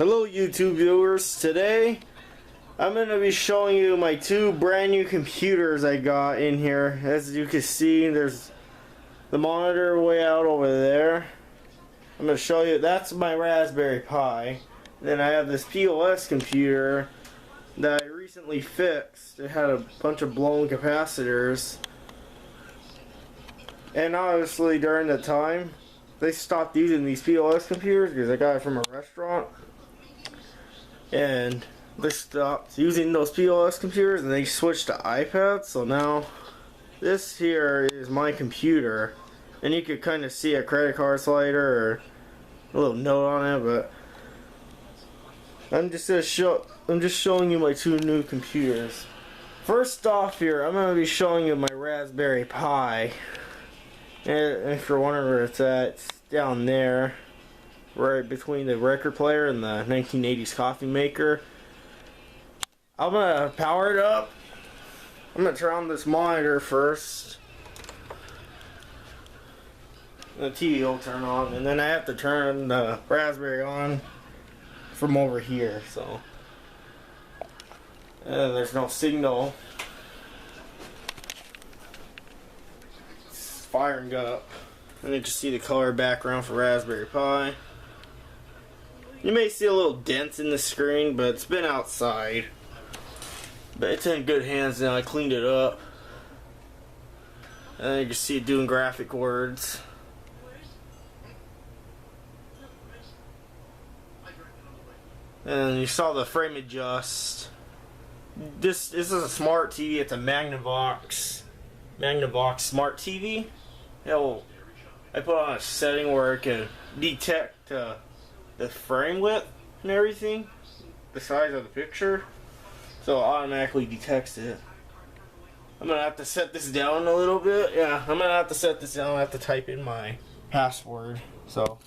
Hello YouTube viewers, today I'm going to be showing you my two brand new computers I got in here. As you can see, there's the monitor way out over there. I'm going to show you, that's my Raspberry Pi. Then I have this POS computer that I recently fixed. It had a bunch of blown capacitors. And obviously during the time, they stopped using these POS computers because I got it from a restaurant. And they stopped using those POS computers and they switched to iPads. So now this here is my computer, and you could kind of see a credit card slider or a little note on it, but I'm just showing you my two new computers. First off here, I'm going to be showing you my Raspberry Pi. And if you're wondering where it's at, it's down there, right between the record player and the 1980s coffee maker. I'm gonna power it up. I'm gonna turn on this monitor first. The TV will turn on, and then I have to turn the Raspberry on from over here. So there's no signal. It's firing up. And you can see the color background for Raspberry Pi. You may see a little dent in the screen, but it's been outside. But it's in good hands now. I cleaned it up. And you can see it doing graphic words. And you saw the frame adjust. This is a smart TV. It's a Magnavox smart TV. I put on a setting where it can detect the frame width and everything, the size of the picture, so it automatically detects it. I'm gonna have to set this down a little bit. Yeah, I'm gonna have to set this down. I have to type in my password, so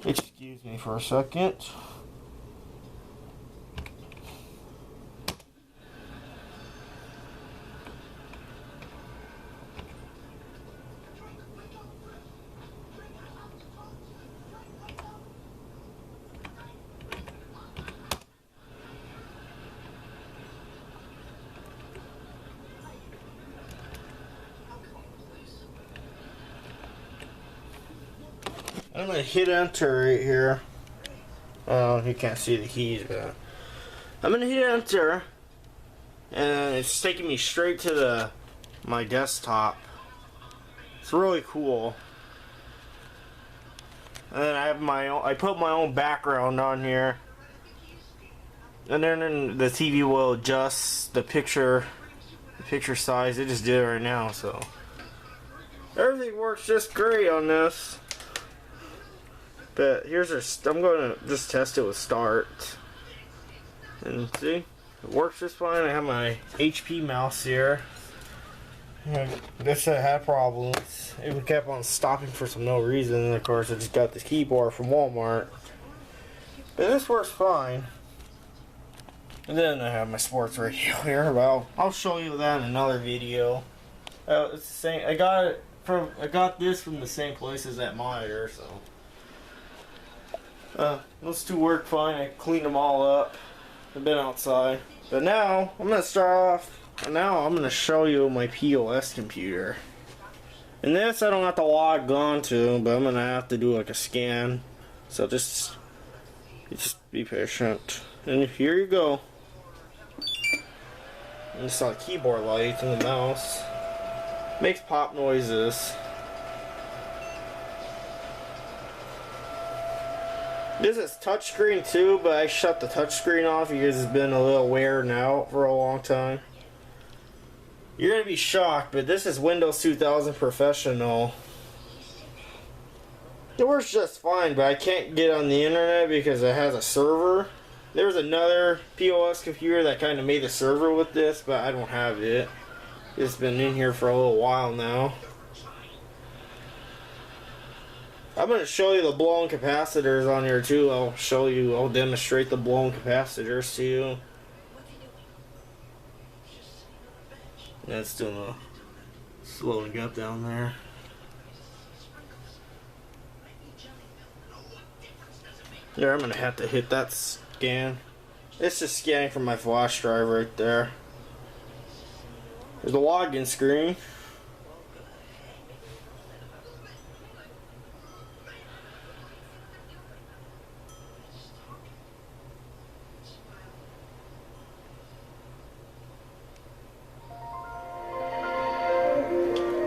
excuse me for a second. I'm going to hit enter right here. Oh, you can't see the keys, but I'm going to hit enter, and it's taking me straight to my desktop. It's really cool. And then I put my own background on here, and then the TV will adjust the picture size. It just did it right now, so everything works just great on this. But here's I'm going to just test it with start. And see, it works just fine. I have my HP mouse here. This had problems. It kept on stopping for no reason. And of course, I just got this keyboard from Walmart. But this works fine. And then I have my sports radio here. Well, I'll show you that in another video. It's the same. I got this from the same place as that monitor, so. Those two work fine. I cleaned them all up. I've been outside. But now, I'm going to start off. Now, I'm going to show you my POS computer. And this I don't have to log on to, but I'm going to have to do like a scan. So just be patient. And here you go. And you saw the keyboard lights and the mouse. Makes pop noises. This is touchscreen too, but I shut the touchscreen off because it's been a little wearing out for a long time. You're going to be shocked, but this is Windows 2000 Professional. It works just fine, but I can't get on the internet because it has a server. There's another POS computer that kind of made the server with this, but I don't have it. It's been in here for a little while now. I'm going to show you the blown capacitors on here too. I'll demonstrate the blown capacitors to you. That's still slowing up down there. There, I'm gonna have to hit that scan. It's just scanning from my flash drive right there. There's a login screen.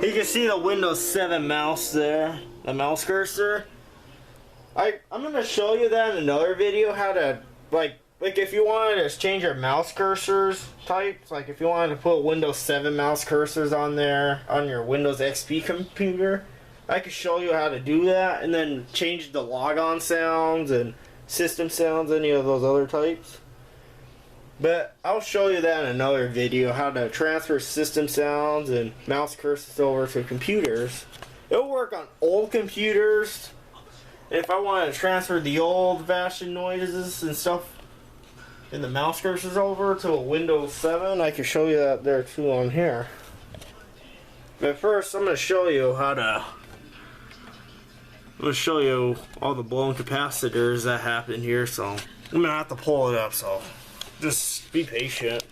You can see the Windows 7 mouse there, the mouse cursor. I'm gonna show you that in another video, how to like if you wanted to change your mouse cursors types, like if you wanted to put Windows 7 mouse cursors on there on your Windows XP computer, I could show you how to do that, and then change the logon sounds and system sounds, any of those other types. But I'll show you that in another video, how to transfer system sounds and mouse cursors over to computers. It'll work on old computers. If I want to transfer the old-fashioned noises and stuff in the mouse cursors over to a Windows 7, I can show you that there too on here. But first, I'm going to show you how to... I'm going to show you all the blown capacitors that happen here, so I'm going to have to pull it up, so just be patient.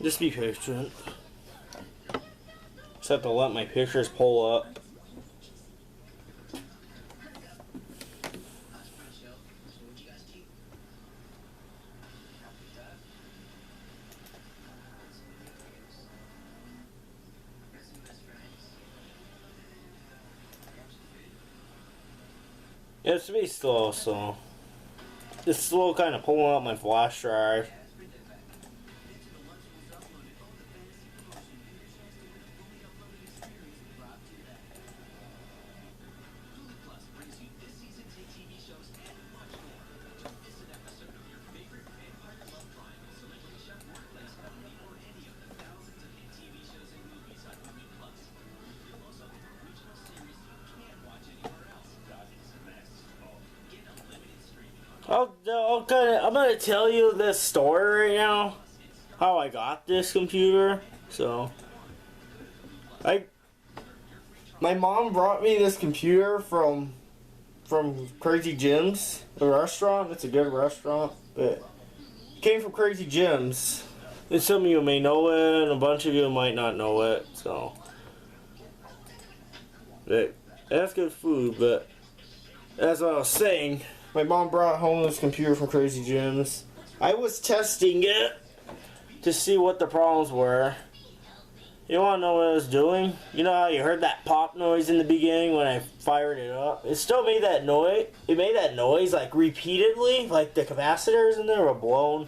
Just be patient. Just have to let my pictures pull up. It's to be slow, so it's slow kind of pulling up my flash drive. I'm gonna tell you this story right now, how I got this computer. So, my mom brought me this computer from Crazy Jim's, the restaurant. It's a good restaurant, but it came from Crazy Jim's. And some of you may know it, and a bunch of you might not know it. So, that's good food. But as I was saying, my mom brought home this computer from Crazy Jim's. I was testing it to see what the problems were. You want to know what I was doing? You know how you heard that pop noise in the beginning when I fired it up? It still made that noise. It made that noise like repeatedly, like the capacitors in there were blown.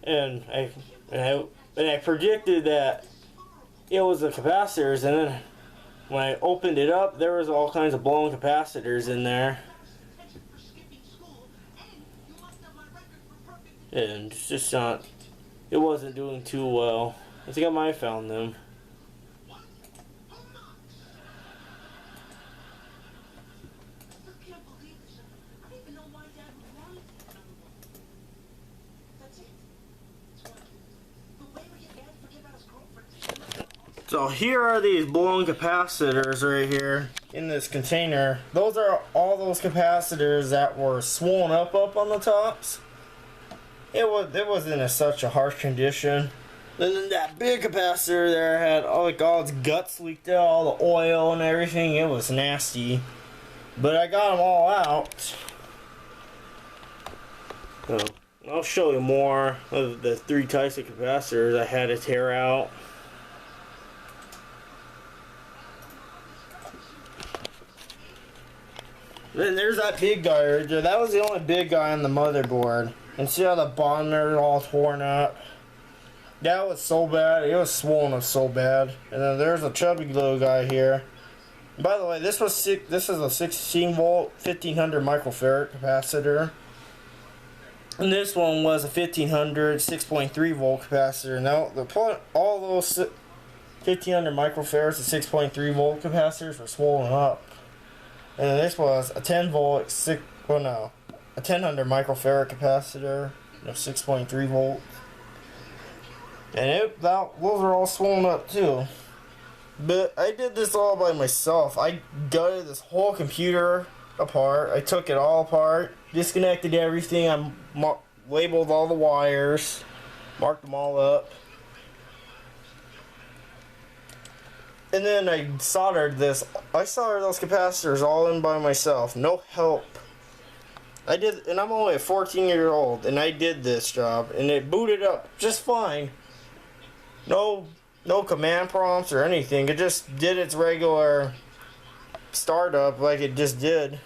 And I predicted that it was the capacitors, and then when I opened it up, there was all kinds of blown capacitors in there. And it's just not, it wasn't doing too well. I think I might have found them. So here are these blown capacitors right here in this container. Those are all those capacitors that were swollen up on the tops. It wasn't in such a harsh condition. And then that big capacitor there had all its guts leaked out, all the oil and everything. It was nasty. But I got them all out. So I'll show you more of the 3 types of capacitors I had to tear out. Then there's that big guy right there. That was the only big guy on the motherboard. And see how the bottom there is all torn up? That was so bad. It was swollen up so bad. And then there's a chubby little guy here. And by the way, this is a 16 volt 1500 microfarad capacitor. And this one was a 1500 6.3 volt capacitor. Now all those 1500 microfarads and 6.3 volt capacitors were swollen up. And this was a 10 volt a 1000 microfarad capacitor, 6.3 volt. And those are all swollen up too. But I did this all by myself. I gutted this whole computer apart. I took it all apart, disconnected everything. I labeled all the wires, marked them all up. And then I soldered those capacitors all in by myself. No help. And I'm only a 14-year-old, and I did this job, and it booted up just fine. No command prompts or anything. It just did its regular startup like it just did.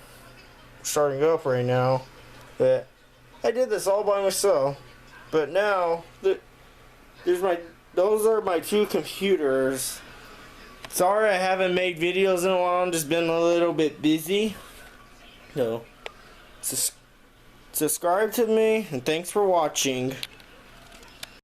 Starting up right now. But I did this all by myself. But now those are my two computers. Sorry I haven't made videos in a while. I've just been a little bit busy. So subscribe to me, and thanks for watching.